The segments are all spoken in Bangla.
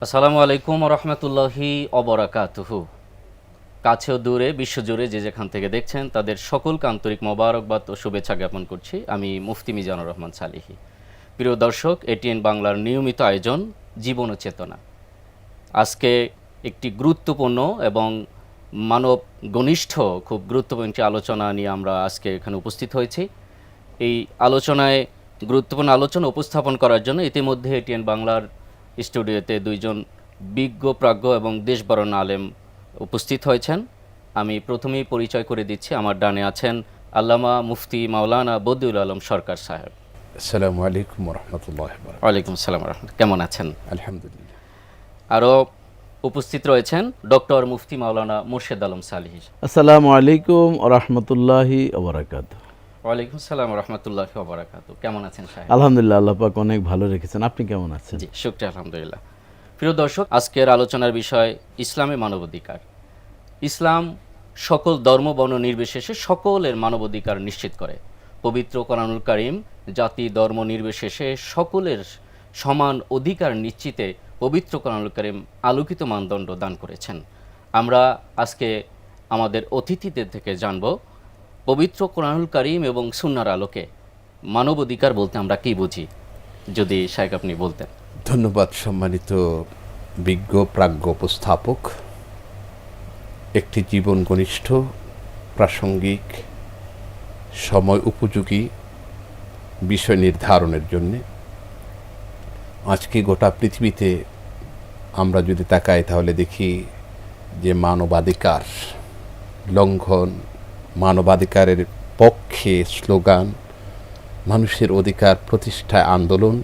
আসসালামু আলাইকুম রহমতুল্লাহি অবরাকাতুহু। কাছে ও দূরে বিশ্বজুড়ে যে যেখান থেকে দেখছেন তাদের সকলকে আন্তরিক মোবারকবাদ ও শুভেচ্ছা জ্ঞাপন করছি। আমি মুফতি মিজানুর রহমান সালিহি। প্রিয় দর্শক, এটিএন বাংলার নিয়মিত আয়োজন জীবন ও চেতনা। আজকে একটি গুরুত্বপূর্ণ এবং মানব ঘনিষ্ঠ খুব গুরুত্বপূর্ণ একটি আলোচনা নিয়ে আমরা আজকে এখানে উপস্থিত হয়েছি। এই আলোচনায় গুরুত্বপূর্ণ আলোচনা উপস্থাপন করার জন্য ইতিমধ্যে এটিএন বাংলার স্টুডিওতে দুইজন বিজ্ঞ প্রাজ্ঞ এবং দেশবরণ্য আলেম উপস্থিত হয়েছেন। আমি প্রথমেই পরিচয় করে দিচ্ছি। আমার ডানে আছেন আল্লামা মুফতি মাওলানা বদিউল আলম সরকার সাহেব। আসসালামু আলাইকুম রহমতুল্লাহ। ওয়ালাইকুম আসসালাম রহমতুল্লাহ। কেমন আছেন? আলহামদুলিল্লাহ। আরও উপস্থিত রয়েছেন ডক্টর মুফতি মাওলানা মুর্শেদ আলম সালিহি। আসসালামু আলাইকুম ওরহমতুল্লাহি ওবরাকাত। ওয়ালাইকুম আসসালাম রহমতুল্লাহি ওবরাকাতু। কেমন আছেন সাহেব? আলহামদুলিল্লাহ, আল্লাহ পাক অনেক ভালো রেখেছেন। আপনি কেমন আছেন? জি, শুকরিয়া, আলহামদুলিল্লাহ। প্রিয় দর্শক, আজকের আলোচনার বিষয় ইসলামে মানবাধিকার। ইসলাম সকল ধর্ম বর্ণ নির্বিশেষে সকলের মানবাধিকার নিশ্চিত করে। পবিত্র কোরআনুল কারীম জাতি ধর্ম নির্বিশেষে সকলের সমান অধিকার নিশ্চিতে পবিত্র কোরআনুল কারীম আলোকিত মানদণ্ড দান করেছেন। আমরা আজকে আমাদের অতিথিদের থেকে জানব পবিত্র কোরআনুল কারীম এবং সুন্নাহর আলোকে মানবাধিকার বলতে আমরা কি বুঝি, যদি শাইখ আপনি বলতেন। ধন্যবাদ সম্মানিত বিজ্ঞ প্রাজ্ঞ উপস্থাপক। একটি জীবন ঘনিষ্ঠ, প্রাসঙ্গিক, সময় উপযোগী বিষয় নির্ধারণের জন্য আজকে গোটা পৃথিবীতে আমরা যদি তাকাই তাহলে দেখি যে মানবাধিকার লঙ্ঘন, মানবাধিকারের পক্ষে স্লোগান, মানুষের অধিকার প্রতিষ্ঠায় আন্দোলন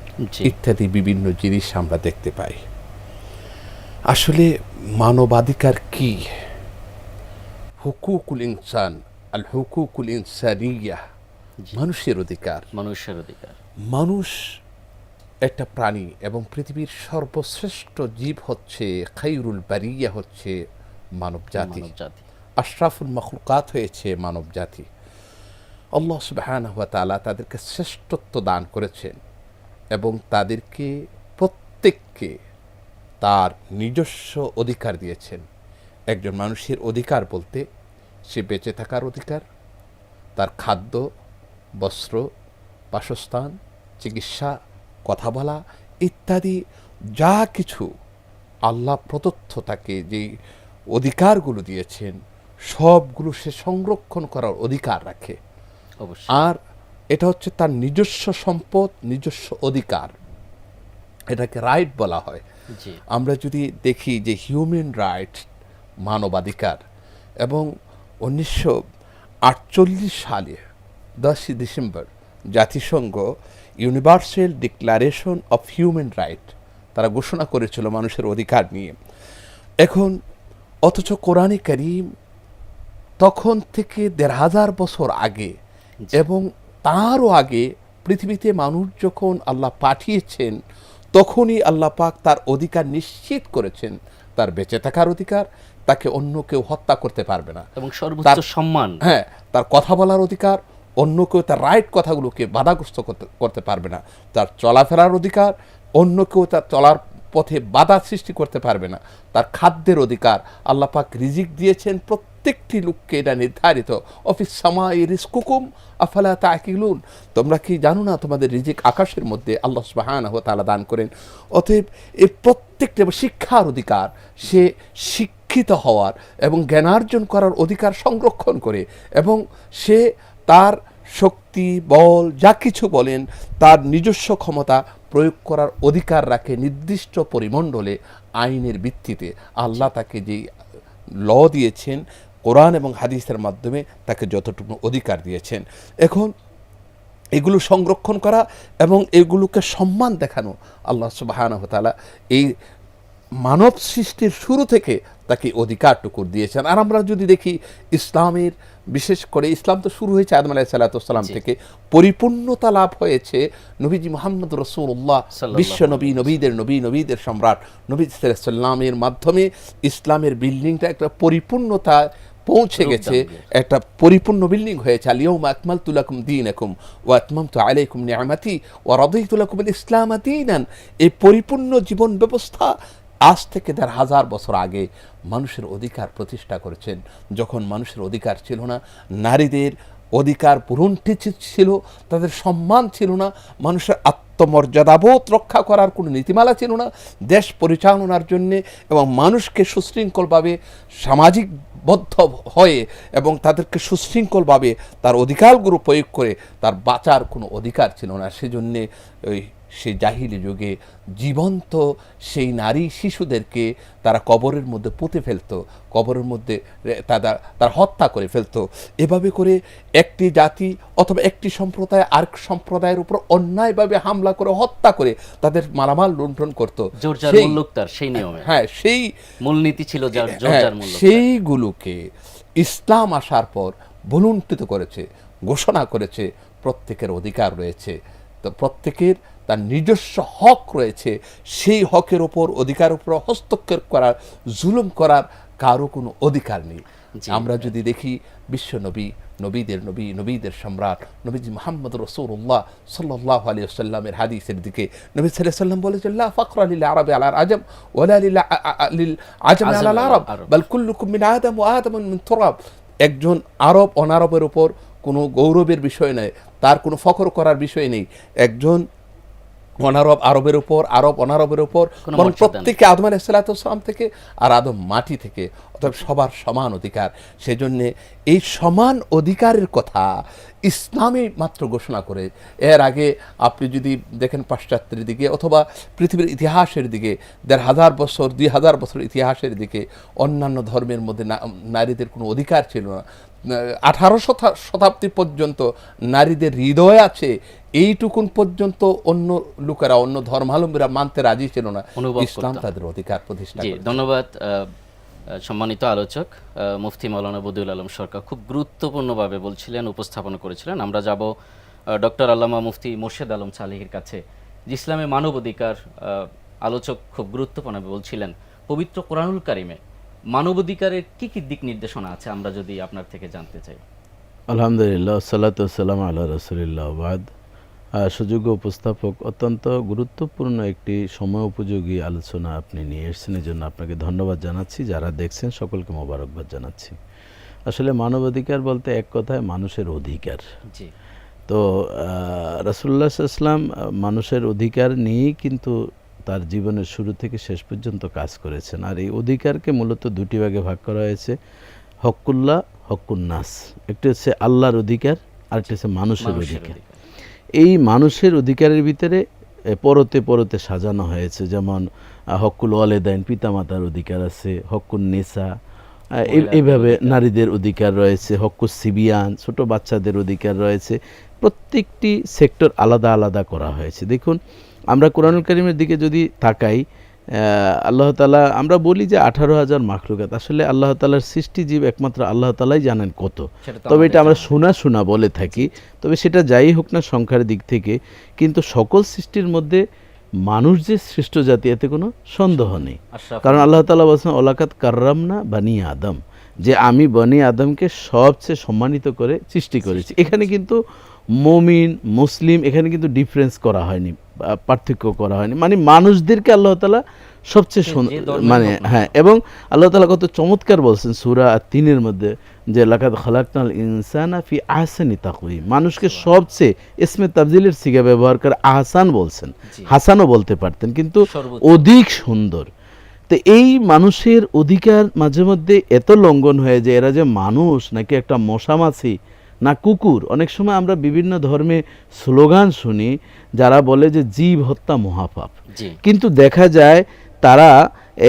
ইত্যাদি বিভিন্ন জিনিস আমরা দেখতে পাই। আসলে মানবাধিকার কি? হুকুকুল ইনসান, আল হুকুকুল ইনসানিয়া, মানুষের অধিকার। মানুষ একটা প্রাণী এবং পৃথিবীর সর্বশ্রেষ্ঠ জীব হচ্ছে, খায়রুল বারিয়া হচ্ছে মানব জাতি। আশরাফুল মখলুকাত হয়েছে মানব জাতি। আল্লাহ সুবহানাহু ওয়া তাআলা তাদেরকে শ্রেষ্ঠত্ব দান করেছেন এবং তাদেরকে প্রত্যেককে তার নিজস্ব অধিকার দিয়েছেন। একজন মানুষের অধিকার বলতে সে বেঁচে থাকার অধিকার, তার খাদ্য, বস্ত্র, বাসস্থান, চিকিৎসা, কথা বলা ইত্যাদি যা কিছু আল্লাহ প্রদত্ত তাকে যেই অধিকারগুলো দিয়েছেন সবগুলো সে সংরক্ষণ করার অধিকার রাখে। আর এটা হচ্ছে তার নিজস্ব সম্পদ, নিজস্ব অধিকার। এটাকে রাইট বলা হয়। আমরা যদি দেখি যে হিউম্যান রাইট, মানবাধিকার, এবং 1948 সালে 10 ডিসেম্বর জাতিসংঘ universal declaration of human right তারা ঘোষণা করেছিল মানুষের অধিকার নিয়ে। এখন অথচ কোরআনে কারীম তখন থেকে ১৫০০ বছর আগে এবং তারও আগে পৃথিবীতে মানুষ যখন আল্লাহ পাঠিয়েছেন তখনই আল্লাহ পাক তার অধিকার নিশ্চিত করেছেন, তার বেঁচে থাকার অধিকার, তাকে অন্য কেউ হত্যা করতে পারবে না এবং সর্বোচ্চ সম্মান, তার কথা বলার অধিকার, অন্য কেউ তার রাইট কথাগুলোকে বাধাগ্রস্ত করতে পারবে না, তার চলাফেরার অধিকার, অন্য কেউ তার চলার পথে বাধা সৃষ্টি করতে পারবে না, তার খাদ্যের অধিকার। আল্লাহ পাক রিজিক দিয়েছেন প্রত্যেকটি লোককে, এটা নির্ধারিত। অফিস সামাই রিজকুকুম আফালা তাকিলুন, তোমরা কি জানো না তোমাদের রিজিক আকাশের মধ্যে আল্লাহ সুবহানাহু ওয়া তাআলা দান করেন। অতএব এই প্রত্যেকটা শিক্ষার অধিকার, সে শিক্ষিত হওয়ার এবং জ্ঞানার্জন করার অধিকার সংরক্ষণ করে এবং সে তার শক্তি, বল, যা কিছু বলেন তার নিজস্ব ক্ষমতা প্রয়োগ করার অধিকার রাখে নির্দিষ্ট পরিমণ্ডলে আইনের ভিত্তিতে। আল্লাহ তাকে যে ল দিয়েছেন কোরআন এবং হাদিসের মাধ্যমে তাকে যতটুকু অধিকার দিয়েছেন, এখন এগুলো সংরক্ষণ করা এবং এগুলোকে সম্মান দেখানো আল্লাহ সুবহানাহু ওয়া তাআলা এই মানব সৃষ্টির শুরু থেকে তাকে অধিকারটুকু দিয়েছেন। আর আমরা যদি দেখি ইসলামের, বিশেষ করে ইসলাম তো শুরু হয়েছে আদম আলাইহিসসালাম থেকে, পরিপূর্ণতা লাভ হয়েছে নবীজি মুহাম্মদ রাসূলুল্লাহ, বিশ্ব নবী, নবীদের নবী, নবীদের সম্রাট নবী সাল্লাল্লাহু আলাইহি ওয়াসাল্লামের মাধ্যমে ইসলামের বিল্ডিংটা একটা পরিপূর্ণতা পৌঁছে গেছে, একটা পরিপূর্ণ বিল্ডিং হয়েছে। আল-ইয়াউমা আকমালতু লাকুম দীনাকুম ওয়া আতমামতু আলাইকুম নি'মাতি ওয়া রাদিতু লাকুম আল-ইসলাম দীনান। এই পরিপূর্ণ জীবন ব্যবস্থা আজ থেকে ১,৫০০ বছর আগে মানুষের অধিকার প্রতিষ্ঠা করেছেন। যখন মানুষের অধিকার ছিল না, নারীদের অধিকার পুরুণ্ঠিত ছিল, তাদের সম্মান ছিল না, মানুষের আত্মমর্যাদাবোধ রক্ষা করার কোনো নীতিমালা ছিল না দেশ পরিচালনার জন্যে, এবং মানুষকে সুশৃঙ্খলভাবে সামাজিকবদ্ধ হয়ে এবং তাদেরকে সুশৃঙ্খলভাবে তার অধিকারগুলো প্রয়োগ করে তার বাঁচার কোনো অধিকার ছিল না। সেজন্যে ওই সেই জাহিলি যুগে জীবন্ত সেই নারী শিশুদেরকে তারা কবরের মধ্যে পুঁতে ফেলতো, কবরের মধ্যে তারা হত্যা করে ফেলতো। এভাবে করে একটি জাতি অথবা একটি সম্প্রদায় আরেক সম্প্রদায়ের উপর অন্যায়ভাবে হামলা করে হত্যা করে তাদের মালামাল লুণ্ঠন করতো। সেই নিয়মে, হ্যাঁ, সেই মূলনীতি ছিল সেইগুলোকে ইসলাম আসার পর ভুলুণ্ঠিত করেছে, ঘোষণা করেছে প্রত্যেকের অধিকার রয়েছে। তো প্রত্যেকের তার নিজস্ব হক রয়েছে, সেই হকের ওপর অধিকার উপর হস্তক্ষেপ করার, জুলুম করার কারো কোনো অধিকার নেই। আমরা যদি দেখি বিশ্ব নবী, নবীদের নবী, নবীদের সম্রাট নবীজি মুহাম্মদ রাসূলুল্লাহ সাল্লাল্লাহু আলাইহি ওয়াসাল্লামের হাদিসের দিকে নবী সাল্লাল্লাহু আলাইহি ওয়াসাল্লাম বলেছেন, লা ফাকরা লিল আরবি আলাল আজম ওয়ালা লিল আজম আলাল আরব বাল কুল্লুকুম মিন আদম ওয়া আদম মিন তুরাব। একজন আরব অনারবের উপর কোনো গৌরবের বিষয় নয়, তার কোনো ফখর করার বিষয় নেই। একজন অনারব আরবের উপর, আরব অনারবের উপর, বরং প্রত্যেকে আদম আলাইহিস সালাতু ওয়াস সালাম থেকে, আর আদম মাটি থেকে, অর্থাৎ সবার সমান অধিকার। সেজন্যে এই সমান অধিকারের কথা ইসলামে মাত্র ঘোষণা করে। এর আগে আপনি যদি দেখেন পাশ্চাত্যের দিকে অথবা পৃথিবীর ইতিহাসের দিকে, ১,৫০০ বছর ২,০০০ বছর ইতিহাসের দিকে অন্যান্য ধর্মের মধ্যে নারীদের কোনো অধিকার ছিল না। ১৮ শতাব্দী পর্যন্ত নারীদের হৃদয় আছে, এইটুকুন পর্যন্ত অন্য লোকেরা, অন্য ধর্মাবলম্বীরা মানতে রাজি ছিল না। ইসলাম তাদের অধিকার প্রতিষ্ঠা করে। ধন্যবাদ সম্মানিত আলোচক মুফতি মাওলানা বদিউল আলম সরকার, খুব গুরুত্বপূর্ণভাবে বলছিলেন, উপস্থাপন করেছিলেন। আমরা যাব ডক্টর আল্লামা মুফতি মোর্শেদ আলম সালেহীর কাছে। ইসলামে মানব অধিকার আলোচক খুব গুরুত্বপূর্ণভাবে বলছিলেন, পবিত্র কোরআনুল কারিমে মানবাধিকারের কি কি দিক নির্দেশনা আছে আমরা যদি আপনার থেকে জানতে চাই। আলহামদুলিল্লাহ, সালাতু ওয়াসসালামু আলা রাসূলিল্লাহ, বাদ। সুযোগ্য উপস্থাপক, অত্যন্ত গুরুত্বপূর্ণ একটি সময় উপযোগী আলোচনা আপনি নিয়ে এসেছেন, এই জন্য আপনাকে ধন্যবাদ জানাচ্ছি। যারা দেখছেন সকলকে মোবারকবাদ জানাচ্ছি। আসলে মানবাধিকার বলতে এক কথায় মানুষের অধিকার। তো রাসূলুল্লাহ সাল্লাল্লাহু আলাইহি ওয়াসাল্লাম মানুষের অধিকার নিয়েই কিন্তু তার জীবনের শুরু থেকে শেষ পর্যন্ত কাজ করেছেন। আর এই অধিকারকে মূলত দুটি ভাগে ভাগ করা হয়েছে, হকুল্লাহ, হকুন্নাস। একটি হচ্ছে আল্লাহর অধিকার, আর একটি হচ্ছে মানুষের অধিকার। এই মানুষের অধিকারের ভিতরে পরতে পরতে সাজানো হয়েছে, যেমন হকুল ওয়ালেদাইন, পিতামাতার অধিকার আছে, হকুন নিসা, এইভাবে নারীদের অধিকার রয়েছে, হকুস সিবিয়ান, ছোট বাচ্চাদের অধিকার রয়েছে। প্রত্যেকটি সেক্টর আলাদা আলাদা করা হয়েছে। দেখুন, আমরা কোরআনুল কারীমের দিকে যদি তাকাই, আল্লাহ তাআলা, আমরা বলি যে 18,000 মাখলুকাত, আসলে আল্লাহ তাআলার সৃষ্টি জীব একমাত্র আল্লাহ তাআলাই জানেন কত। তবে এটা আমরা শোনা বলে থাকি। তবে সেটা যাই হোক না সংখ্যার দিক থেকে, কিন্তু সকল সৃষ্টির মধ্যে মানুষ যে শ্রেষ্ঠ জাতি, এতে কোনো সন্দেহ নেই। কারণ আল্লাহ তাআলা বলেছেন, ওলাকাত কাররামনা বানি আদম, যে আমি বনি আদমকে সবচেয়ে সম্মানিত করে সৃষ্টি করেছি। এখানে কিন্তু মুমিন মুসলিম, এখানে কিন্তু ডিফারেন্স করা হয়নি, পার্থক্য করা হয়নি। মানে মানুষদেরকে আল্লাহ তাআলা সবচেয়ে মানে হ্যাঁ, এবং আল্লাহ তাআলা কত চমৎকার বলছেন সূরা আত-তিনের মধ্যে, যে লাকাদ খালাকনাল ইনসানা ফি আহসানি তাকওয়িম, মানুষকে সবচেয়ে ইসমে তাফজিলের সিগা ব্যবহার করে আহসান বলছেন, হাসানও বলতে পারতেন, কিন্তু অধিক সুন্দর। তো এই মানুষের অধিকার মাঝে মধ্যে এত লঙ্ঘন হয়ে যায়, এরা যে মানুষ নাকি একটা মশা মাছি না কুকুর। অনেক সময় আমরা বিভিন্ন ধর্মে স্লোগান শুনি যারা বলে যে জীব হত্যা মহাপাপ, কিন্তু দেখা যায় তারা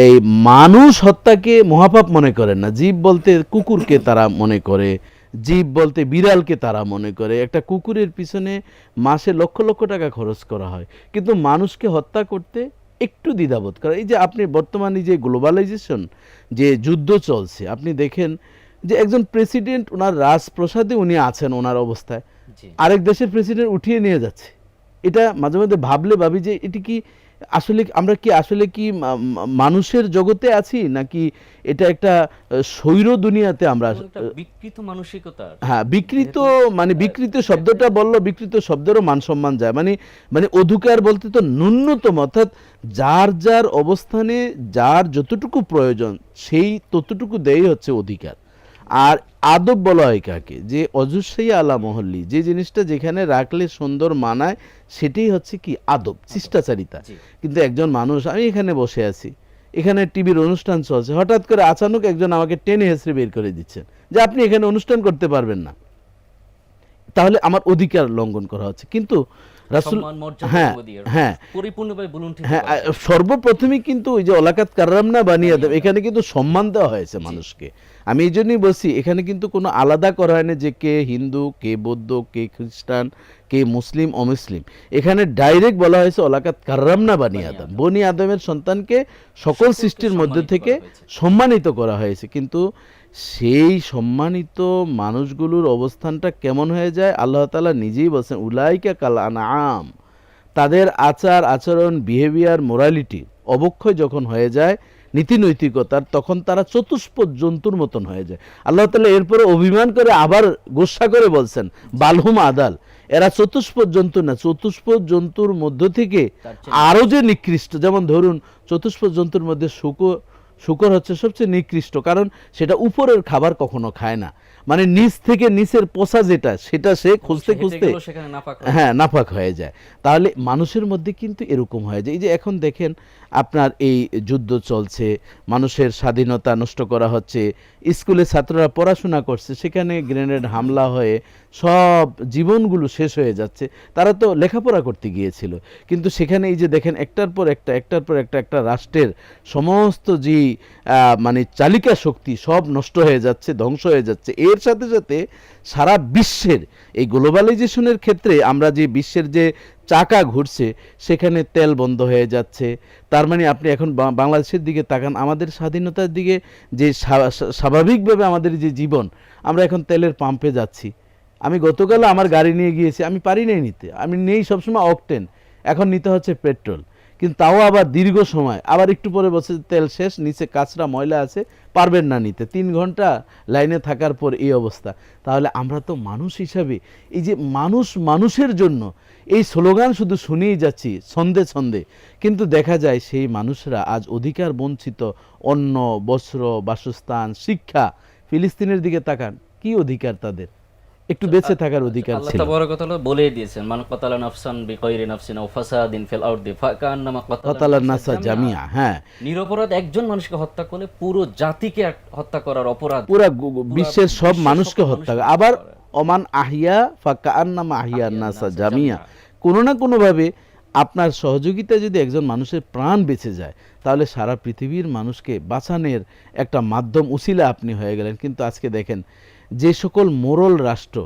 এই মানুষ হত্যাকে মহাপাপ মনে করেন না। জীব বলতে কুকুরকে তারা মনে করে, জীব বলতে বিড়ালকে তারা মনে করে। একটা কুকুরের পিছনে মাসে লক্ষ লক্ষ টাকা খরচ করা হয়, কিন্তু মানুষকে হত্যা করতে একটু দ্বিধাবোধ করে। এই যে আপনি বর্তমানে যে গ্লোবালাইজেশন, যে যুদ্ধ চলছে, আপনি দেখেন যে একজন প্রেসিডেন্ট ওনার রাজপ্রাসাদে উনি আছেন, ওনার অবস্থায় আরেক দেশের প্রেসিডেন্ট উঠিয়ে নিয়ে যাচ্ছে। এটা মাঝে মধ্যে ভাবলে ভাবি যে এটি কি আসলে আমরা কি আসলে কি মানুষের জগতে আছি, নাকি এটা একটা স্বৈর দুনিয়াতে আমরা একটা বিকৃত মানসিকতার। হ্যাঁ, বিকৃত মানে বিকৃত শব্দটা বললো, বিকৃত শব্দেরও মান সম্মান যায়, মানে মানে অধিকার বলতে তো ন্যূনতম, অর্থাৎ যার যার অবস্থানে যার যতটুকু প্রয়োজন সেই ততটুকু দেই হচ্ছে অধিকার। আর আদব বলা হয় কাকে, যে অজুসাই আলা মহল্লি, যে জিনিসটা যেখানে রাখলে সুন্দর মানায় সেটাই হচ্ছে কি আদব, শিষ্টাচারিতা। জি। কিন্তু একজন মানুষ, আমি এখানে বসে আছি, এখানে টিভির অনুষ্ঠান চলছে, হঠাৎ করে আচানক একজন আমাকে টেনে হেসড়ে বের করে দিচ্ছেন যে আপনি এখানে অনুষ্ঠান করতে পারবেন না, তাহলে আমার অধিকার লঙ্ঘন করা হচ্ছে। কিন্তু রাসূল, সম্মান মর্যাদা হ্যাঁ দিয়ে হ্যাঁ পরিপূর্ণভাবে বলুণ্ঠিত হ্যাঁ, করা হয়েছে। সর্বপ্রথমে কিন্তু ওই যে ওলাকাত কাররামনা বানিয়ে দেব, এখানে কিন্তু সম্মান দেওয়া হয়েছে মানুষকে। আমি এই জন্যই বলছি এখানে কিন্তু কোনো আলাদা করা হয় না যে কে হিন্দু, কে বৌদ্ধ, কে খ্রিস্টান, কে মুসলিম অমুসলিম। এখানে ডাইরেক্ট বলা হয়েছে ওলাকাত কাররামনা বানি আদম, বনি আদমের সন্তানকে সকল সৃষ্টির মধ্যে সম্মানিত থেকে করা হয়েছে। সম্মানিত করা হয়েছে। কিন্তু সেই সম্মানিত মানুষগুলোর অবস্থানটা কেমন হয়ে যায়, আল্লাহ তাআলা নিজেই বলছেন উলাইকা কাল আনআম, তাদের আচার আচরণ, বিহেভিয়ার, মোরালিটি অবক্ষয় যখন হয়ে যায় নীতি নৈতিকতার, তখন তারা চতুষ্পদ জন্তুর মতন হয়ে যায়। আল্লাহ তাআলা এরপরে অভিমান করে আবার গোসা করে বলছেন বালহুম আদাল, এরা চতুষ্পদ জন্তু না, চতুষ্পদ জন্তুর মধ্য থেকে আরও যে নিকৃষ্ট। যেমন ধরুন চতুষ্পদ জন্তুর মধ্যে শূকর হচ্ছে সবচেয়ে নিকৃষ্ট, কারণ সেটা উপরের খাবার কখনো খায় না, মানে নিচ থেকে নিচের পোষা যেটা সেটা সে খুঁজতে হেঁটে খুঁজতে গেলেও সেখানে নাপাক হয়ে হ্যাঁ নাপাক হয়ে যায়। তাহলে মানুষের মধ্যে কিন্তু এরকম হয়ে যায়। এই যে এখন দেখেন আপনার এই যুদ্ধ চলছে, মানুষের স্বাধীনতা নষ্ট করা হচ্ছে, স্কুলে ছাত্ররা পড়াশোনা করছে, সেখানে গ্রেনেড হামলা হয়ে সব জীবনগুলো শেষ হয়ে যাচ্ছে। তারা তো লেখাপড়া করতে গিয়েছিল, কিন্তু সেখানে এই যে দেখেন একটার পর একটা একটার পর একটা একটা রাষ্ট্রের সমস্ত যে মানে চালিকা শক্তি সব নষ্ট হয়ে যাচ্ছে, ধ্বংস হয়ে যাচ্ছে। এর সাথে সাথে সারা বিশ্বের এই গ্লোবালাইজেশনের ক্ষেত্রে আমরা যে বিশ্বের যে চাকা ঘুরছে সেখানে তেল বন্ধ হয়ে যাচ্ছে। তার মানে আপনি এখন বাংলাদেশের দিকে তাকান, আমাদের স্বাধীনতার দিকে যে স্বাভাবিকভাবে আমাদের যে জীবন, আমরা এখন তেলের পাম্পে যাচ্ছি। আমি গতকাল আমার গাড়ি নিয়ে গিয়েছি, আমি পারি নাই নিতে, আমি নেই সবসময় অকটেন, এখন নিতে হচ্ছে পেট্রোল। কিন্তু তাও আবার দীর্ঘ সময়, আবার একটু পরে বসে তেল শেষ, নিচে কাঁচরা ময়লা আছে, পারবেন না নিতে, 3 ঘন্টা লাইনে থাকার পর এই অবস্থা। তাহলে আমরা তো মানুষ হিসাবে এই যে মানুষ মানুষের জন্য এই স্লোগান শুধু শুনেই যাচ্ছি ছন্দে ছন্দে, কিন্তু দেখা যায় সেই মানুষরা আজ অধিকার বঞ্চিত, অন্ন, বস্ত্র, বাসস্থান, শিক্ষা। ফিলিস্তিনের দিকে তাকান, কি অধিকার তাদের, একটু বেঁচে থাকার অধিকার আল্লাহ ছিল। তাবারক ওয়া তাআলা বলেই দিয়েছেন মান কাতালা নাফসান বিগাইরি নাফসিন আও ফাসাদিন ফিল আরদি ফাকান্নামা কাতালান নাসা জামিয়া। হ্যাঁ, নিরপরাধ একজন মানুষকে হত্যা করলে পুরো জাতিকে হত্যা করার অপরাধ, পুরা বিশ্বের সব মানুষকে সকল হত্যা করে। মানুষকে আবার হত্যা করে। ওমান আহিয়া ফাকান্নামা আহিয়া আহিয়া নাসা নাসা জামিয়া, জামিয়া। কোনো না কোনোভাবে আপনার সহযোগিতায় যদি একজন মানুষের প্রাণ বেঁচে যায়, তাহলে সারা পৃথিবীর মানুষকে বাঁচানোর একটা মাধ্যম উসিলা আপনি হয়ে গেলেন। কিন্তু আজকে দেখেন যে সকল মোরল রাষ্ট্র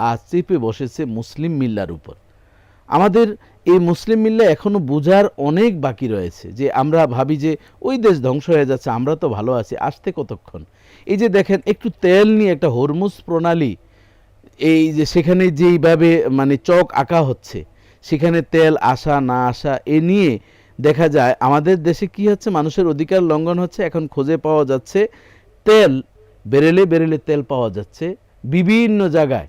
আজ চেপে বসেছে মুসলিম মিল্লার উপর, আমাদের এই মুসলিম মিল্লা এখনো বোঝার অনেক বাকি রয়েছে। যে আমরা ভাবি যে ওই দেশ ধ্বংস হয়ে যাচ্ছে, আমরা তো ভালো আছি, আসতে কতক্ষণ। এই যে দেখেন একটু তেল নিয়ে একটা হরমুজ প্রণালী, এই যে সেখানে যেইভাবে মানে চক আঁকা হচ্ছে, সেখানে তেল আসা না আসা এ নিয়ে দেখা যায় আমাদের দেশে কি হচ্ছে, মানুষের অধিকার লঙ্ঘন হচ্ছে। এখন খোঁজে পাওয়া যাচ্ছে তেল, বেরেলে বেরেলে তেল পাওয়া যাচ্ছে বিভিন্ন জায়গায়,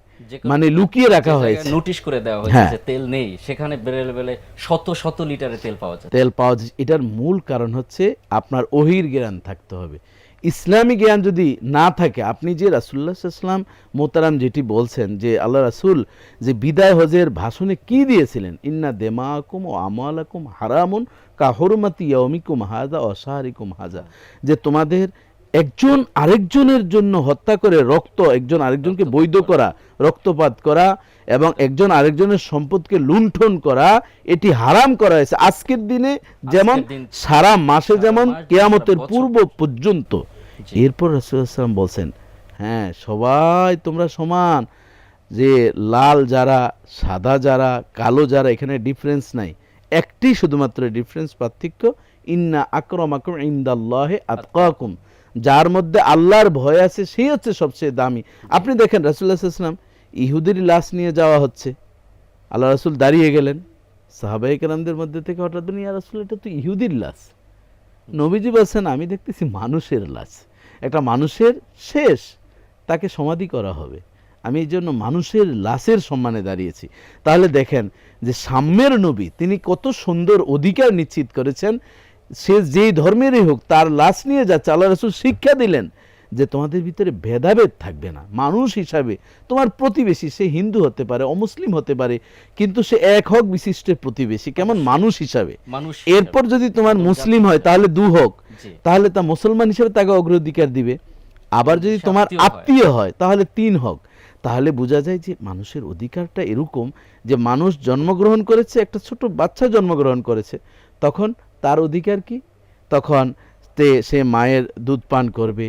মানে লুকিয়ে রাখা হয়েছে, নোটিশ করে দেওয়া হয়েছে হ্যাঁ। যে তেল নেই, সেখানে বেলে বেলে শত শত লিটারের তেল পাওয়া যায়। তেল পাওয়া যাচ্ছে। এটার মূল কারণ হচ্ছে আপনার ওহির জ্ঞান থাকতে হবে। ইসলামী জ্ঞান যদি না থাকে, আপনি যে রাসূলুল্লাহ সাল্লাল্লাহু আলাইহি ওয়াসাল্লাম মোহতারাম যেটি বলছেন যে আল্লাহ রাসূল যে বিদায় হজের ভাষণে কি দিয়েছিলেন, ইন্না দেমাকুম ও আমালাকুম হারামুন কা হুরমাতি ইয়াউমিকুম হাযা ওয়া শাহরিকুম হাযা, যে তোমাদের একজন আরেকজনের জন্য হত্যা করে রক্ত, একজন আরেকজনকে বৈধ করা, রক্তপাত করা এবং একজন আরেকজনের সম্পদকে লুণ্ঠন করা, এটি হারাম করা হয়েছে আজকের দিনে, যেমন সারা মাসে, যেমন কিয়ামতের পূর্ব পর্যন্ত। এরপর রাসূলুল্লাহ সাল্লাল্লাহু আলাইহি ওয়াসাল্লাম বলছেন, হ্যাঁ সবাই তোমরা সমান, যে লাল যারা, সাদা যারা, কালো যারা, এখানে ডিফারেন্স নাই, একটি শুধুমাত্র ডিফারেন্স, পার্থক্য, ইন্না আকরামাকুম ইনদাল্লাহি আতকাকুম, যার মধ্যে আল্লাহর ভয় আছে সেই হচ্ছে সবচেয়ে দামি। আপনি দেখেন রাসূলুল্লাহ সাল্লাল্লাহু আলাইহি ওয়াসাল্লাম ইহুদির লাশ নিয়ে যাওয়া হচ্ছে, আল্লাহ রাসূল দাঁড়িয়ে গেলেন, সাহাবায়ে কেরামদের মধ্যে থেকে হঠাৎ বলেন, ইয়া রাসূলুল্লাহ, এটা তো ইহুদির লাশ। নবীজি বলছেন, আমি দেখতেছি মানুষের লাশ, একটা মানুষের শেষ, তাকে সমাধি করা হবে, আমি এই জন্য মানুষের লাশের সম্মানে দাঁড়িয়েছি। তাহলে দেখেন যে সাম্যের নবী তিনি কত সুন্দর অধিকার নিশ্চিত করেছেন, সে যেই ধর্মেরই হোক তার লাশ নিয়ে যাচ্ছে। আল্লাহ রাসূল শিক্ষা দিলেন যে তোমাদের ভিতরে ভেদাভেদ থাকবে না, মানুষ হিসাবে তোমার প্রতিবেশী, সে হিন্দু হতে পারে, অমুসলিম হতে পারে, কিন্তু সে এক হক বিশিষ্টের প্রতিবেশী, কেমন মানুষ হিসাবে। মানুষ এরপর যদি তোমার মুসলিম হয় তাহলে 2 হক, জি। তাহলে তা মুসলমান হিসেবে তাকে অগ্রাধিকার দিবে। আবার যদি সে তোমার আত্মীয় হয়। আত্মীয় হয় তাহলে 3 হক। তাহলে বোঝা যায় যে মানুষের অধিকারটা এরকম যে মানুষ জন্মগ্রহণ করেছে, একটা ছোট বাচ্চা জন্মগ্রহণ করেছে, তখন তার অধিকার কি? তখন সে মায়ের দুধ পান করবে,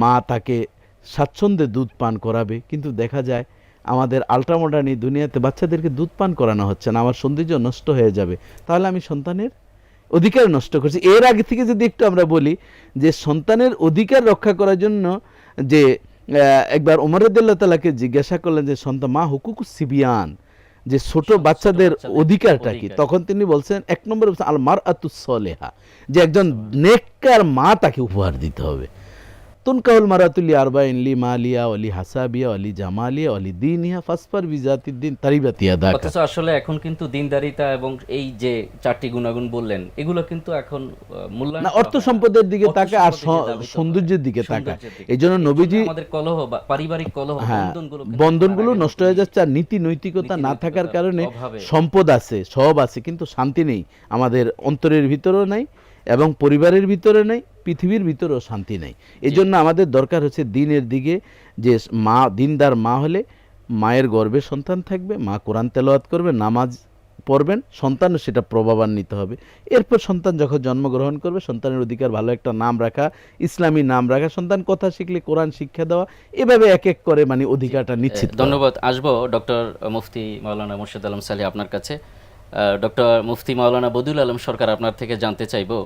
মা তাকে স্বাচ্ছন্দ্যে দুধ পান করাবে। কিন্তু দেখা যায় আমাদের আল্ট্রামডার্ন এই দুনিয়াতে বাচ্চাদেরকে দুধ পান করানো হচ্ছে না, আমার সৌন্দর্য নষ্ট হয়ে যাবে, তাহলে আমি সন্তানের অধিকার নষ্ট করছি। এর আগে থেকে যদি একটু আমরা বলি যে সন্তানের অধিকার রক্ষা করার জন্য যে একবার ওমর রাদিয়াল্লাহু তাআলাকে জিজ্ঞাসা করলেন যে সন্তান মা হুকুকুস সিবিয়ান, যে ছোট বাচ্চাদের অধিকারটা কি? তখন তিনি বলছেন 1 নম্বরে বলছেন আল মারআতুস সলিহা, যে একজন নেককার মা তাকে উপহার দিতে হবে। তুনকাহুল মারাতুলি আরবাইন লি মালিয়া ওলি হাসাবিয়া ওলি জামালিয়া ওলি দিনিয়া ফাসফার বিজাতিদ্দিন তারিবাতিয়া দাকা। অথচ আসলে এখন কিন্তু দিনদারিতা এবং এই যে 4টি গুণাগুণ বললেন, এগুলো কিন্তু এখন মূল্যায়ন না, করা অর্থ হয় না। সম্পদের দিকে অর্থ তাকা আর সম্পদের যে দাবি করা সৌন্দর্যের হয়, দিকে তাকা। সৌন্দর্যের দিকে। এই জন্য নবীজি আমাদের কলহ বা পারিবারিক কলহ, হ্যাঁ, কিন্তু বন্ধনগুলো তার আগে নষ্ট হয়ে যাচ্ছে। আর নীতি নৈতিকতা না থাকার নীতি-নৈতিকতার কারণে অভাবে। সম্পদ আছে, সব আছে, কিন্তু শান্তি নেই, আমাদের অন্তরের ভিতরেও নাই এবং পরিবারের ভিতরে নেই, পৃথিবীর ভিতরেও শান্তি নেই। এই জন্য আমাদের দরকার হচ্ছে দিনের দিকে, যে মা দিনদার মা হলে মায়ের গর্ভে সন্তান থাকবে, মা কোরআন তেলাওয়াত করবে, নামাজ পড়বেন, সন্তানও সেটা প্রভাবান্বিত হবে। এরপর সন্তান যখন জন্মগ্রহণ করবে, সন্তানের অধিকার ভালো একটা নাম রাখা, ইসলামী নাম রাখা, সন্তান কথা শিখলে কোরআন শিক্ষা দেওয়া, এভাবে এক এক করে মানে অধিকারটা নিশ্চিত করা। ধন্যবাদ। আসবো ডক্টর মুফতি মাওলানা মুর্শিদ আলম সালি আপনার কাছে। ডক্টর মুফতি মাওলানা বদিউল আলম সরকার, আপনার থেকে জানতে চাইবো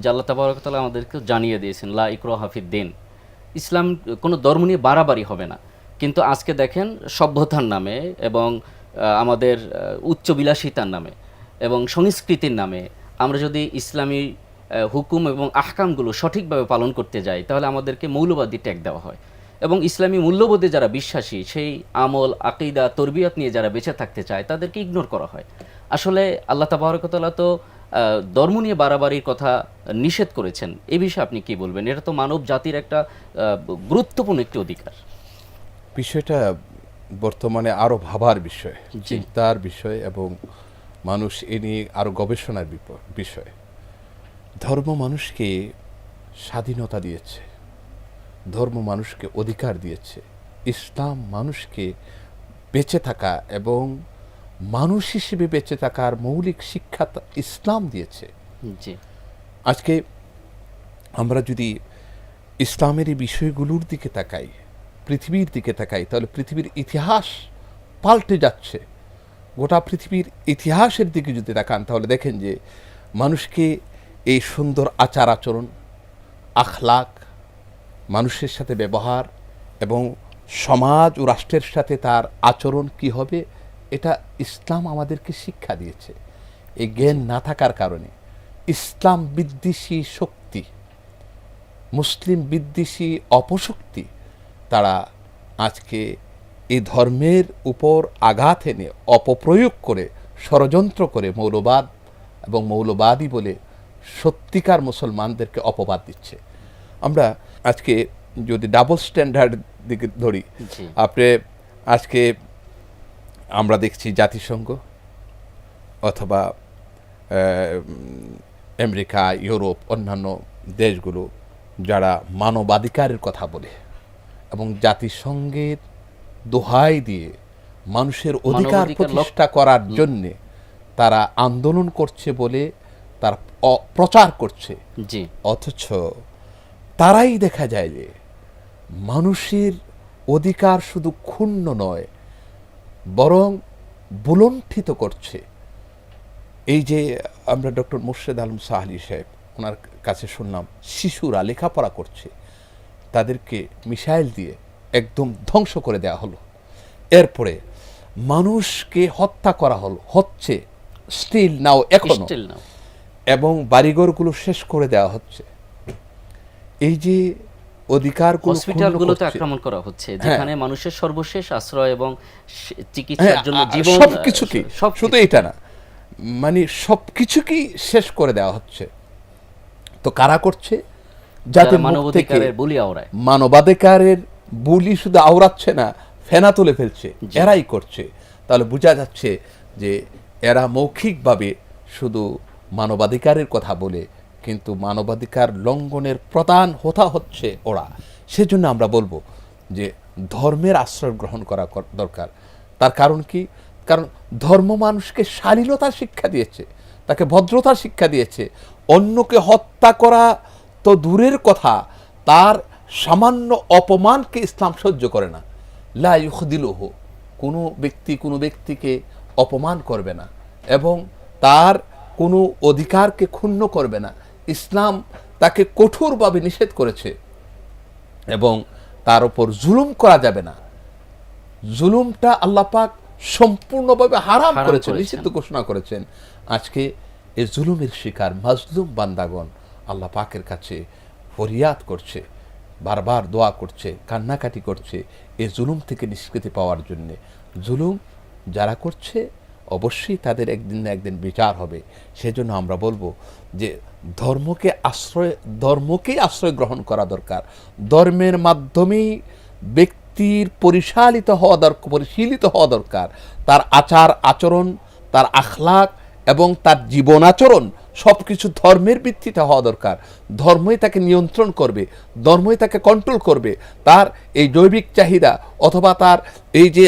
যে আল্লাহ তাবারক ওয়া তাআলা আমাদেরকে জানিয়ে দিয়েছেন লা ইকরাহা ফিদ-দীন, ইসলাম কোনো ধর্ম নিয়ে বাড়াবাড়ি হবে না। কিন্তু আজকে দেখেন সভ্যতার নামে এবং আমাদের উচ্চবিলাসিতার নামে এবং সংস্কৃতির নামে আমরা যদি ইসলামী হুকুম এবং আহকামগুলো সঠিকভাবে পালন করতে যাই, তাহলে আমাদেরকে মৌলবাদী ট্যাগ দেওয়া হয়। এবং ইসলামী মূল্যবোধে যারা বিশ্বাসী, সেই আমল, আকিদা, তরবিয়ত নিয়ে যারা বেঁচে থাকতে চায়, তাদেরকে ইগনোর করা হয়। আসলে আল্লাহ তাবারক ওয়া তাআলা তো ধর্ম নিয়ে বাড়াবাড়ির কথা নিষেধ করেছেন। এই বিষয়ে আপনি কি বলবেন? এটা তো মানব জাতির একটা গুরুত্বপূর্ণ একটি অধিকার। বিষয়টা বর্তমানে আরো ভাবার বিষয়, চিন্তার বিষয়, এবং মানুষ এ নিয়ে আরো গবেষণার বিষয়। ধর্ম মানুষকে স্বাধীনতা দিয়েছে, ধর্ম মানুষকে অধিকার দিয়েছে, ইসলাম মানুষকে বেঁচে থাকা এবং মানুষ হিসেবে বেঁচে থাকার মৌলিক শিক্ষা ইসলাম দিয়েছে। জি, আজকে আমরা যদি ইসলামের এই বিষয়গুলোর দিকে তাকাই, পৃথিবীর দিকে তাকাই, তাহলে পৃথিবীর ইতিহাস পাল্টে যাচ্ছে। গোটা পৃথিবীর ইতিহাসের দিকে যদি তাকান, তাহলে দেখেন যে মানুষকে এই সুন্দর আচার আচরণ, আখলাক, মানুষের সাথে ব্যবহার এবং সমাজ ও রাষ্ট্রের সাথে তার আচরণ কি হবে, এটা ইসলাম আমাদেরকে শিক্ষা দিয়েছে। এই জ্ঞান না থাকার কারণে ইসলাম বিদ্বেষী শক্তি, মুসলিম বিদ্বেষী অপশক্তি, তারা আজকে এই ধর্মের উপর আঘাত এনে অপপ্রয়োগ করে, ষড়যন্ত্র করে মৌলবাদ এবং মৌলবাদী বলে সত্যিকার মুসলমানদেরকে অপবাদ দিচ্ছে। আমরা আজকে যদি ডাবল স্ট্যান্ডার্ড দিকে ধরি, আপনি আজকে আমরা দেখছি জাতিসংঘ অথবা আমেরিকা, ইউরোপ, অন্যান্য দেশগুলো যারা মানবাধিকারের কথা বলে এবং জাতিসংঘের দোহাই দিয়ে মানুষের অধিকার প্রতিষ্ঠা করার জন্যে তারা আন্দোলন করছে বলে তারা প্রচার করছে, অথচ তারাই দেখা যায় যে মানুষের অধিকার শুধু ক্ষুণ্ণ নয়, বরং বুলণ্ঠিত করছে। এই যে আমরা ডক্টর মুর্শিদ আলম সাহালি সাহেব, ওনার কাছে শুনলাম শিশুরা লেখাপড়া করছে, তাদেরকে মিসাইল দিয়ে একদম ধ্বংস করে দেওয়া হলো। এরপরে মানুষকে হত্যা করা হচ্ছে স্টিল নাও এখনো, Still now। এবং বাড়িঘরগুলো শেষ করে দেওয়া হচ্ছে। এই যে অধিকারগুলো হসপিটালগুলোতে ক্ষুণ্ণ করছে, আক্রমণ করা হচ্ছে, হ্যাঁ। যেখানে মানুষের সর্বশেষ আশ্রয় এবং চিকিৎসার জন্য জীবন, সবকিছুকে, সবকিছু। শুধু এটা না, মানে সবকিছুকেই শেষ করে দেওয়া হচ্ছে। তো কারা করছে? যারা যাদের মুখ থেকে মানবাধিকারের বুলি আওড়ায়। মানবাধিকারের বুলি শুধু আওড়াচ্ছে না, ফেনা তুলে ফেলছে, এরাই করছে। তাহলে বোঝা যাচ্ছে যে এরা মৌখিকভাবে শুধু মানবাধিকারের কথা বলে, কিন্তু মানবাধিকার লঙ্ঘনের প্রধান হোতা হচ্ছে ওরা। সেজন্য আমরা বলবো যে ধর্মের আশ্রয় গ্রহণ করা দরকার। তার কারণ কি? কারণ ধর্ম মানুষকে শালীনতা শিক্ষা দিয়েছে, তাকে ভদ্রতা শিক্ষা দিয়েছে। অন্যকে হত্যা করা তো দূরের কথা, তার সামান্য অপমানকে ইসলাম সহ্য করে না। লা ইউখদিলুহ, কোনো ব্যক্তি কোনো ব্যক্তিকে অপমান করবে না এবং তার কোনো অধিকারকে ক্ষুণ্ণ করবে না। ইসলাম তাকে কঠোরভাবে নিষেধ করেছে এবং তার উপর জুলুম করা যাবে না। জুলুমটা আল্লাহ পাক সম্পূর্ণভাবে হারাম করেছেন, নিষিদ্ধ ঘোষণা করেছেন। আজকে এই জুলুমের শিকার মাজলুম বান্দাগণ আল্লাহ পাকের কাছে ফরিয়াদ করছে, বারবার দোয়া করছে, কান্নাকাটি করছে এই জুলুম থেকে নিষ্কৃতি পাওয়ার জন্যে। জুলুম যারা করছে অবশ্যই তাদের একদিন না একদিন বিচার হবে। সেজন্য আমরা বলবো যে ধর্মকেই আশ্রয় গ্রহণ করা দরকার। ধর্মের মাধ্যমেই ব্যক্তির পরিশীলিত হওয়া দরকার। তার আচার আচরণ, তার আখলাক এবং তার জীবন আচরণ সব কিছু ধর্মের ভিত্তিতে হওয়া দরকার। ধর্মই তাকে নিয়ন্ত্রণ করবে, ধর্মই তাকে কন্ট্রোল করবে। তার এই জৈবিক চাহিদা অথবা তার এই যে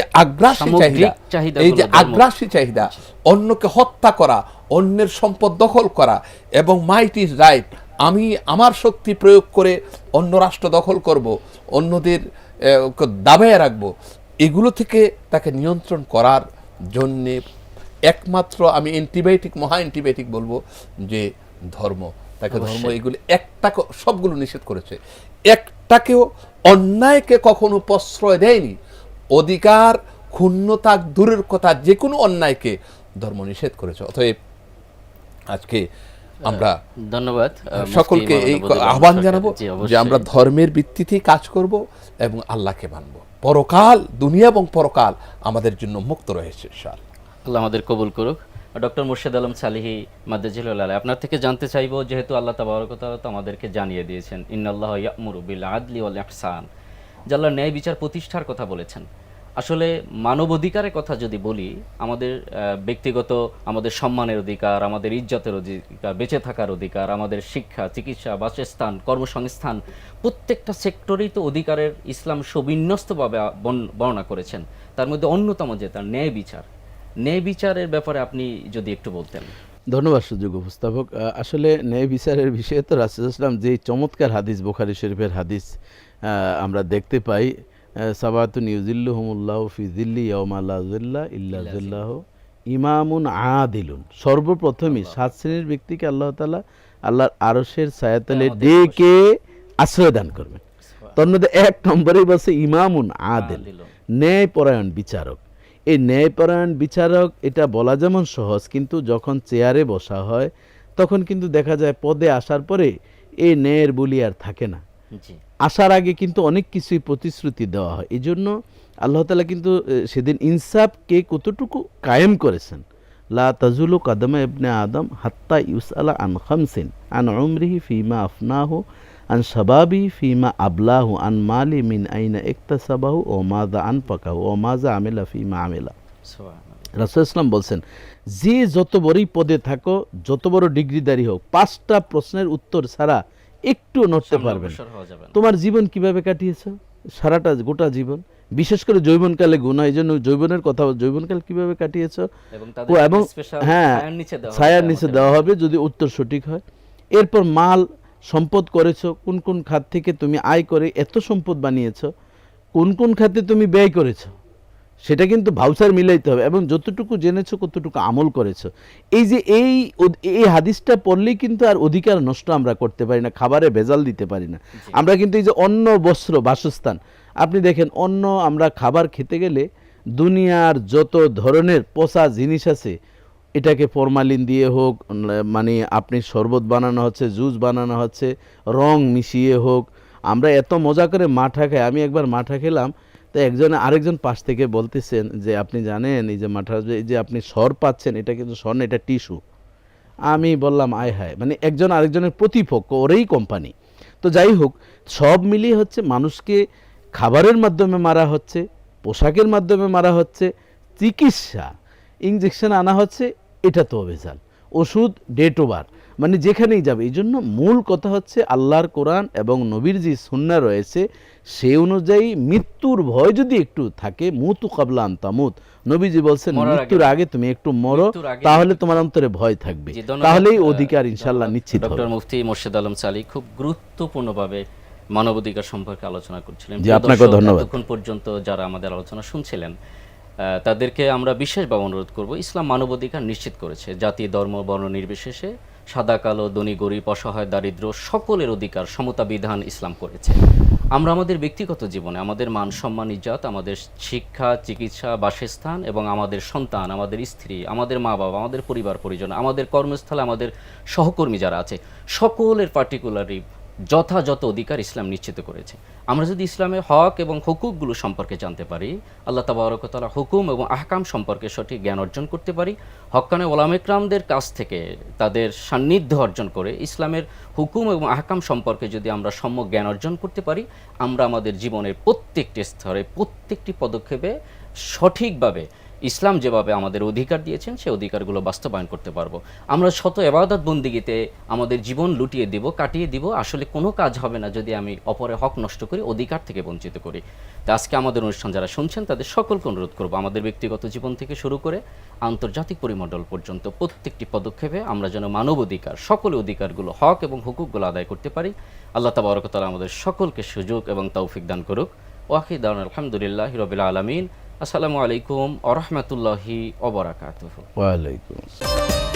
আগ্রাসী চাহিদা, অন্যকে হত্যা করা, অন্যের সম্পদ দখল করা এবং মাইট ইজ রাইট, আমি আমার শক্তি প্রয়োগ করে অন্য রাষ্ট্র দখল করব, অন্যদের দাবায় রাখবো, এগুলো থেকে তাকে নিয়ন্ত্রণ করার জন্যে একমাত্র আমি মহা অ্যান্টিবায়োটিক বলবো যে ধর্ম। তাকে ধর্ম এগুলো একটাকে, সবগুলো নিষেধ করেছে, একটাকেও অন্যায়কে কখনো প্রশ্রয় দেয়নি। অধিকার ক্ষুণ্ণতা দূরের কথা, যে কোনো অন্যায়কে ধর্ম নিষেধ করেছে। অতএব আজকে আমরা ধন্যবাদ সকলকে এই আহ্বান জানাবো যে আমরা ধর্মের ভিত্তিতেই কাজ করব এবং আল্লাহকে মানব। পরকাল, দুনিয়া এবং পরকাল আমাদের জন্য মুক্ত রয়েছে। ইনশাআল্লাহ আল্লাহ আমাদের কবুল করুক। ডক্টর মুর্শেদ আলম সালিহি মাদ্দাজিলুল আলাহ, আপনার থেকে জানতে চাইবো, যেহেতু আল্লাহ তাবারক ওয়া তাআলা তো আমাদেরকে জানিয়ে দিয়েছেন ইন্নাল্লাহা ইয়া'মুরু বিল আদলি ওয়াল ইহসান, যে আল্লাহ ন্যায় বিচার প্রতিষ্ঠার কথা বলেছেন। আসলে মানবাধিকারের কথা যদি বলি, আমাদের ব্যক্তিগত, আমাদের সম্মানের অধিকার, আমাদের ইজ্জতের অধিকার, বেঁচে থাকার অধিকার, আমাদের শিক্ষা, চিকিৎসা, বাসস্থান, কর্মসংস্থান, প্রত্যেকটা সেক্টরেই তো অধিকারের ইসলাম সুবিন্যস্তভাবে বর্ণনা করেছেন। তার মধ্যে অন্যতম যে তার ন্যায় বিচার, ন্যায় বিচারের ব্যাপারে আপনি যদি একটু বলতেন। ধন্যবাদ সুযোগ উপস্থাপক। আসলে ন্যায় বিচারের বিষয়ে তো রাসূলুল্লাহ সাল্লাল্লাহু আলাইহি ওয়াসাল্লাম যে চমৎকার হাদিস, বুখারী শরীফের হাদিস আমরা দেখতে পাই, সাবাতুন ইউজিল্লুহুমুল্লাহু ফি যিল্লি ইয়াওমা লা যিল্লা ইল্লা যিল্লাহু, ইমামুন আদিলুন। সর্বপ্রথমে 7 শ্রেণীর ব্যক্তিকে আল্লাহ তাআলা আল্লাহর আরশের ছায়াতলে ডেকে আশ্রয় দান করবেন। তার মধ্যে 1 নম্বরেই বলছে ইমামুন আদিল, ন্যায়পরায়ণ বিচারক। এই ন্যায়পরায়ণ বিচারক, এটা বলা যেমন সহজ, কিন্তু যখন চেয়ারে বসা হয় তখন কিন্তু দেখা যায় পদে আসার পরে এই ন্যায়ের বলি আর থাকে না। আসার আগে কিন্তু অনেক কিছুই প্রতিশ্রুতি দেওয়া হয়। এই জন্য আল্লাহ তাআলা কিন্তু সেদিন ইনসাফকে কতটুকু কায়েম করেছেন। লা তাজুলু কাদামা ইবনে আদম হাত্তা ইউসআলা আন খামসিন, আন উমরিহি ফিমা আফনাহু, আন শাবাবি ফিমা আবলাহু, আন মালি মিন আইনা ইকতাসাবাহু, ও মাযা আনফাকাহু, ও মাযা আমিলা ফিমা আমিলা। রাসূলুল্লাহ সাল্লাল্লাহু বলছেন, যে যত বড়ই পদে থাকো, যত বড় ডিগ্রিধারী হোক, 5টা প্রশ্নের উত্তর ছাড়া একটু নড়তে পারবে না। তোমার জীবন কিভাবে কাটিয়েছো, সারাটা গোটা জীবন, বিশেষ করে যৌবনকালে গুনাহ, এই জন্য যৌবনের কথা, যৌবনকাল কিভাবে কাটিয়েছো এবং হ্যাঁ ছায়ার নিচে দেওয়া হবে যদি উত্তর সঠিক হয়। এরপর মাল সম্পদ করেছো, কোন কোন খাত থেকে তুমি আয় করে এত সম্পদ বানিয়েছো, কোন কোন খাতে তুমি ব্যয় করেছো, সেটা কিন্তু ভাউচার মিলাইতে হবে, এবং যতটুকু জেনেছো কতটুকু আমল করেছো। এই যে এই হাদিসটা পড়লেই কিন্তু আর অধিকার নষ্ট আমরা করতে পারি না, খাবারে ভেজাল দিতে পারি না আমরা। কিন্তু এই যে অন্ন, বস্ত্র, বাসস্থান, আপনি দেখেন অন্য আমরা খাবার খেতে গেলে দুনিয়ার যত ধরনের পচা জিনিস আছে এটাকে ফরমালিন দিয়ে হোক, মানে আপনি শরবত বানানো হচ্ছে, জুস বানানো হচ্ছে, রং মিশিয়ে হোক, আমরা এত মজা করে মাঠা খাই। আমি একবার মাঠা খেলাম, তো আরেকজন পাশ থেকে বলতেছেন যে আপনি জানেন এই যে মাঠা, এই যে আপনি সর পাচ্ছেন, এটা কিন্তু সর না, এটা টিস্যু। আমি বললাম আয় হায়, মানে একজন আরেকজনের প্রতিপক্ষ, ওরেই কোম্পানি। তো যাই হোক, সব মিলিয়ে হচ্ছে মানুষকে খাবারের মাধ্যমে মারা হচ্ছে, পোশাকের মাধ্যমে মারা হচ্ছে, চিকিৎসা ইঞ্জেকশন আনা হচ্ছে, এটা তো ভেজাল, ওষুধ ডেট ওভার, মানে যেখানেই যাবে। এই জন্য মূল কথা হচ্ছে আল্লাহর কোরআন এবং নবীর যে সুন্নাহ রয়েছে সে অনুযায়ী মৃত্যুর ভয় যদি একটু থাকে, মুতু কাবলা আন তামুত, নবীজি বলছেন মরার আগে মৃত্যুর আগে তুমি একটু মরো, মৃত্যুর আগে তাহলে তোমার অন্তরে ভয় থাকবে, জি, ধন্যবাদ। তাহলেই অধিকার ইনশাল্লাহ নিশ্চিত হবে। ডক্টর মুফতি মোর্শেদ আলম চালি খুব গুরুত্বপূর্ণভাবে মানবাধিকার সম্পর্কে আলোচনা করছিলেন। জি, আপনাকেও ধন্যবাদ। এতক্ষণ পর্যন্ত যারা আমাদের আলোচনা শুনছিলেন তাদেরকে আমরা বিশেষভাবে অনুরোধ করব, ইসলাম মানবাধিকার নিশ্চিত করেছে, জাতি ধর্ম বর্ণ নির্বিশেষে, সাদা কালো, ধনী গরিব, অসহায় দারিদ্র সকলের অধিকার সমতা বিধান ইসলাম করেছে। আমরা আমাদের ব্যক্তিগত জীবনে আমাদের মান সম্মান ইজ্জত, আমাদের শিক্ষা চিকিৎসা বাসস্থান এবং আমাদের সন্তান, আমাদের স্ত্রী, আমাদের মা বাবা, আমাদের পরিবার পরিজন, আমাদের কর্মস্থলে আমাদের সহকর্মী যারা আছে সকলের পার্টিকুলারলি যথাযথ অধিকার ইসলাম নিশ্চিত করেছে। আমরা যদি ইসলামের হক এবং হুকুকগুলো সম্পর্কে জানতে পারি, আল্লাহ তাবারক ওয়া তাআলা হুকুম এবং আহকাম সম্পর্কে সঠিক জ্ঞান অর্জন করতে পারি, হক্কানে ওলামা ইকরামদের কাছ থেকে তাদের সান্নিধ্য অর্জন করে ইসলামের হুকুম এবং আহকাম সম্পর্কে যদি আমরা সম্যক জ্ঞান অর্জন করতে পারি, আমরা আমাদের জীবনের প্রত্যেকটি স্তরে প্রত্যেকটি পদক্ষেপে সঠিকভাবে ইসলাম যেভাবে আমাদের অধিকার দিয়েছেন সেই অধিকারগুলো বাস্তবায়ন করতে পারবো। আমরা শত ইবাদত বন্দিগিতে আমাদের জীবন লুটিয়ে দিব, কাটিয়ে দিব, আসলে কোনো কাজ হবে না যদি আমি অপরের হক নষ্ট করি, অধিকার থেকে বঞ্চিত করি। তো আজকে আমাদের অনুষ্ঠান যারা শুনছেন তাদের সকলকে অনুরোধ করবো, আমাদের ব্যক্তিগত জীবন থেকে শুরু করে আন্তর্জাতিক পরিমণ্ডল পর্যন্ত প্রত্যেকটি পদক্ষেপে আমরা যেন মানব অধিকার, সকল অধিকারগুলো, হক এবং হুকুকগুলো আদায় করতে পারি। আল্লাহ তাবারক ওয়া তাআলা আমাদের সকলকে সুযোগ এবং তৌফিক দান করুক। ওয়াখির দাওয়ানা আলহামদুলিল্লাহি রাব্বিল আলামিন। আসসালামু আলাইকুম ওয়া রাহমাতুল্লাহি ওয়া বারাকাতুহু। ওয়া আলাইকুম আসসালাম।